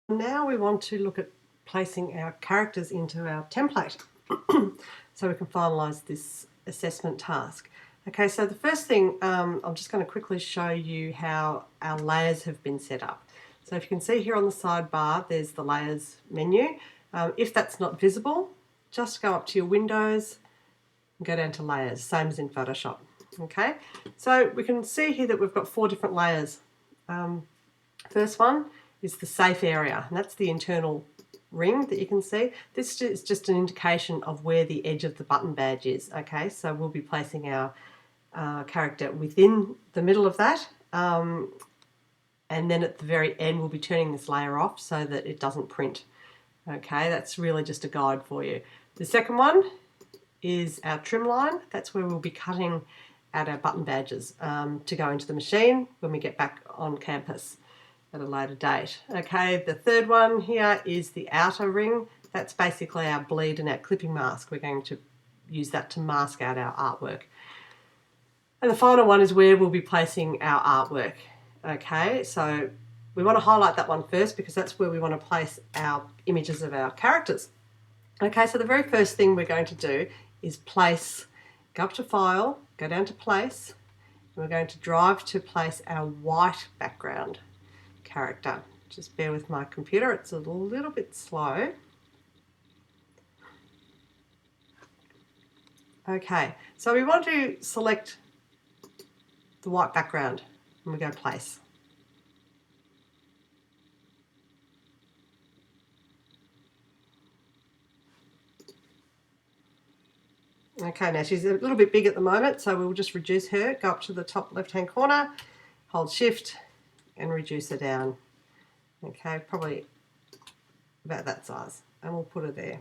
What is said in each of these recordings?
Now we want to look at placing our characters into our template so we can finalise this assessment task. Okay, so the first thing, I'm just going to quickly show you how our layers have been set up. So if you can see here on the sidebar, there's the layers menu. If that's not visible, just go up to your windows and go down to layers, same as in Photoshop. Okay, so we can see here that we've got 4 different layers. First one is the safe area, and that's the internal ring that you can see. This is just an indication of where the edge of the button badge is. Okay, so we'll be placing our character within the middle of that, and then at the very end we'll be turning this layer off so that it doesn't print. Okay, that's really just a guide for you. The second one is our trim line. That's where we'll be cutting out our button badges to go into the machine when we get back on campus at a later date. Okay, the third one here is the outer ring. That's basically our bleed and our clipping mask. We're going to use that to mask out our artwork. And the final one is where we'll be placing our artwork. Okay, so we want to highlight that one first because that's where we want to place our images of our characters. Okay, so the very first thing we're going to do is place, go up to File, go down to Place, and we're going to drive to place our white background character. Just bear with my computer, it's a little bit slow. Okay, so we want to select the white background and we go Place. Okay, now she's a little bit big at the moment, so we'll just reduce her. Go up to the top left-hand corner, hold Shift, and reduce her down. Okay, probably about that size, and we'll put her there.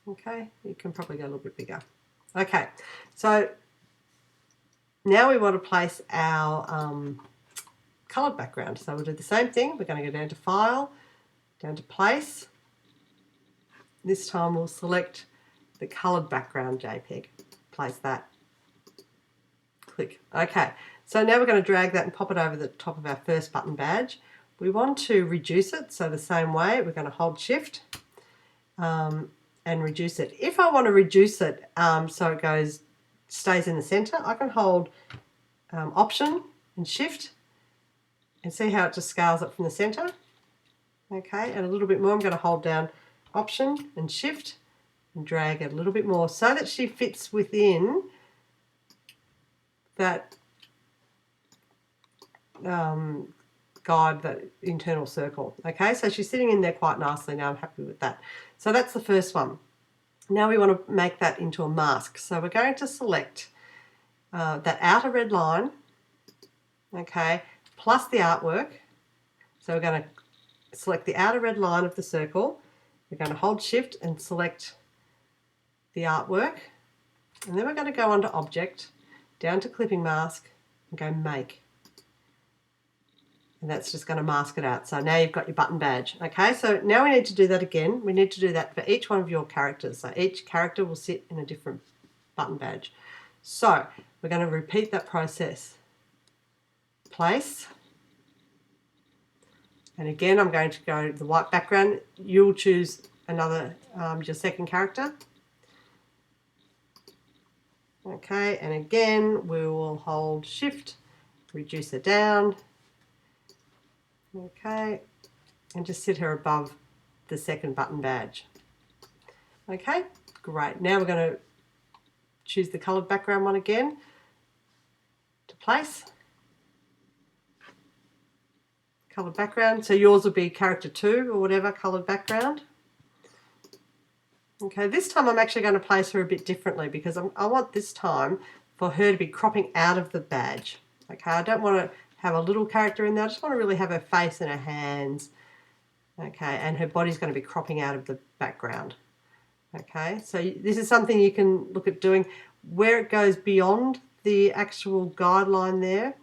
Okay, you can probably go a little bit bigger. Okay, so now we want to place our coloured background. So we'll do the same thing. We're going to go down to File, down to Place. This time we'll select the coloured background JPEG. Place that. Click. Okay, so now we're going to drag that and pop it over the top of our first button badge. We want to reduce it, so the same way, we're going to hold Shift and reduce it. If I want to reduce it so it stays in the centre, I can hold Option and Shift and see how it just scales it from the centre. Okay, and a little bit more, I'm going to hold down Option and Shift and drag it a little bit more so that she fits within that guide, that internal circle. Okay, so she's sitting in there quite nicely now. I'm happy with that. So that's the first one. Now we want to make that into a mask. So we're going to select that outer red line, okay, plus the artwork. So we're going to select the outer red line of the circle. We're going to hold Shift and select the artwork, and then we're going to go onto Object, down to Clipping Mask, and go Make. And that's just going to mask it out. So now you've got your button badge. Okay, so now we need to do that again. We need to do that for each one of your characters. So each character will sit in a different button badge. So we're going to repeat that process. Place. And again, I'm going to go to the white background. You'll choose another, your second character. Okay, and again, we will hold Shift, reduce it down. Okay, and just sit her above the second button badge. Okay, great. Now we're going to choose the coloured background one again to place. Coloured background, so yours will be character 2 or whatever coloured background. Okay, this time I'm actually going to place her a bit differently because I want this time for her to be cropping out of the badge. Okay, I don't want to have a little character in there. I just want to really have her face and her hands. Okay, and her body's going to be cropping out of the background. Okay, so this is something you can look at doing where it goes beyond the actual guideline there.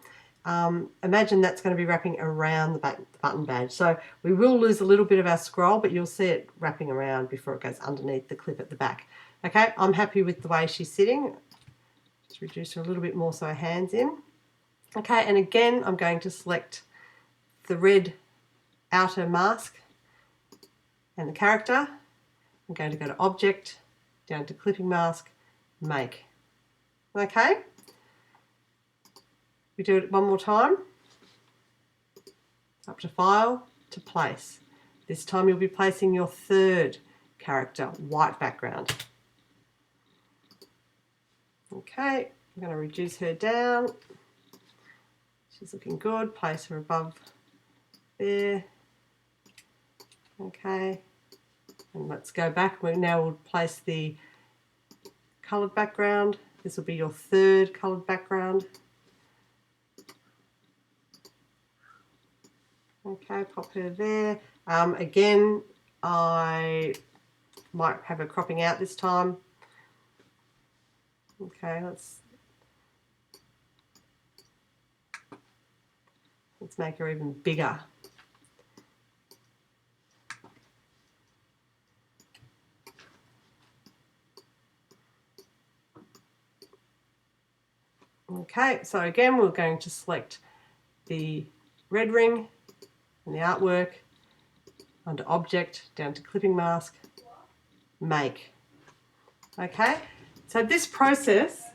Imagine that's going to be wrapping around the button badge. So we will lose a little bit of our scroll, but you'll see it wrapping around before it goes underneath the clip at the back. Okay, I'm happy with the way she's sitting. Just reduce her a little bit more so her hand's in. Okay, and again, I'm going to select the red outer mask and the character. I'm going to go to Object, down to Clipping Mask, Make. Okay? We do it one more time. Up to File, to Place. This time you'll be placing your third character, white background. Okay, I'm going to reduce her down. She's looking good. Place her above there. Okay, and let's go back. Now we'll place the coloured background. This will be your third coloured background. Okay, pop her there. Again, I might have her cropping out this time. Okay, let's make her even bigger. Okay, so again we're going to select the red ring and the artwork, under Object, down to Clipping Mask, Make. Okay, so this process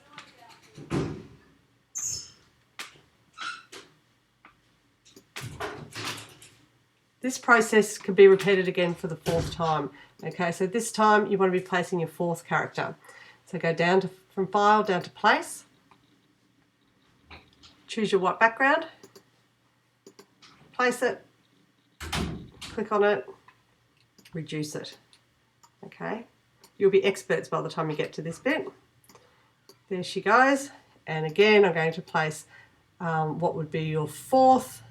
can be repeated again for the fourth time. Okay, so this time you want to be placing your fourth character. So go down to, from File, down to Place. Choose your white background. Place it. Click on it. Reduce it. Okay, you'll be experts by the time you get to this bit. There she goes. And again, I'm going to place what would be your fourth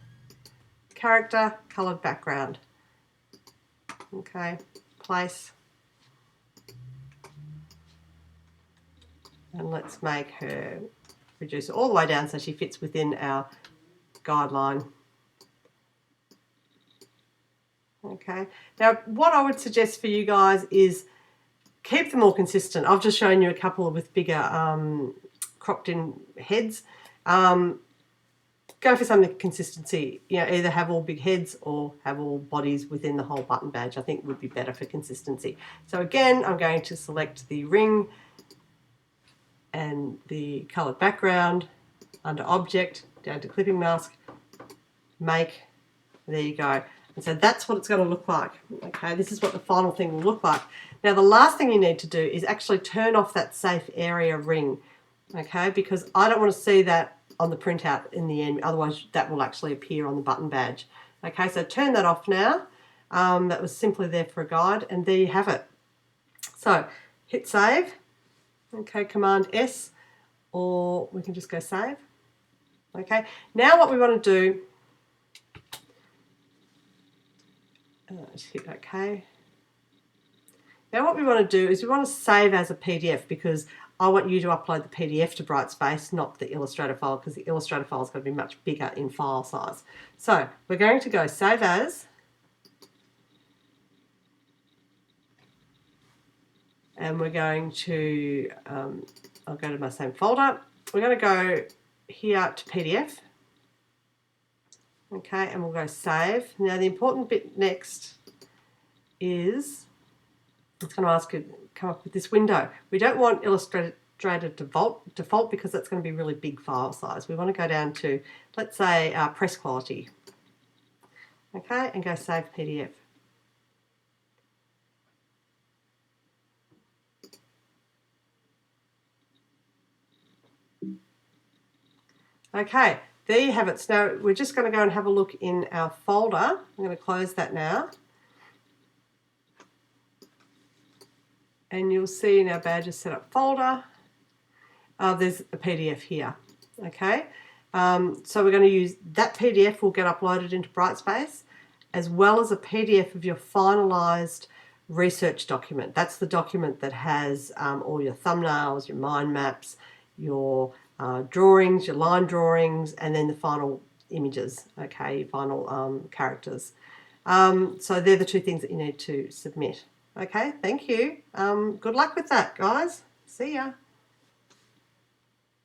character, coloured background. Okay, place. And let's make her, reduce it all the way down so she fits within our guideline. Okay, now what I would suggest for you guys is keep them all consistent. I've just shown you a couple with bigger cropped in heads. Go for something consistency. You know, either have all big heads or have all bodies within the whole button badge. I think would be better for consistency. So again, I'm going to select the ring and the coloured background, under Object, down to Clipping Mask, Make. There you go. And so that's what it's going to look like. Okay, this is what the final thing will look like. Now the last thing you need to do is actually turn off that safe area ring. Okay, because I don't want to see that on the printout in the end, otherwise that will actually appear on the button badge. Okay, so turn that off now. That was simply there for a guide, and there you have it. So hit save. Okay, Command S, or we can just go save. Okay, now what we want to do, just hit OK. Now what we want to do is we want to save as a PDF, because I want you to upload the PDF to Brightspace, not the Illustrator file, because the Illustrator file is going to be much bigger in file size. So we're going to go Save As, and we're going to, I'll go to my same folder. We're going to go here to PDF. Okay, and we'll go Save. Now the important bit next is, it's going to ask you to come up with this window. We don't want Illustrator default because that's going to be really big file size. We want to go down to, let's say, press quality. Okay, and go Save PDF. Okay, there you have it. So now we're just going to go and have a look in our folder. I'm going to close that now. And you'll see in our badges setup folder, there's a PDF here. Okay, so we're going to use that PDF, will get uploaded into Brightspace, as well as a PDF of your finalised research document. That's the document that has all your thumbnails, your mind maps, your drawings, your line drawings, and then the final images, okay, your final characters. So they're the two things that you need to submit. Okay, thank you. Good luck with that, guys. See ya.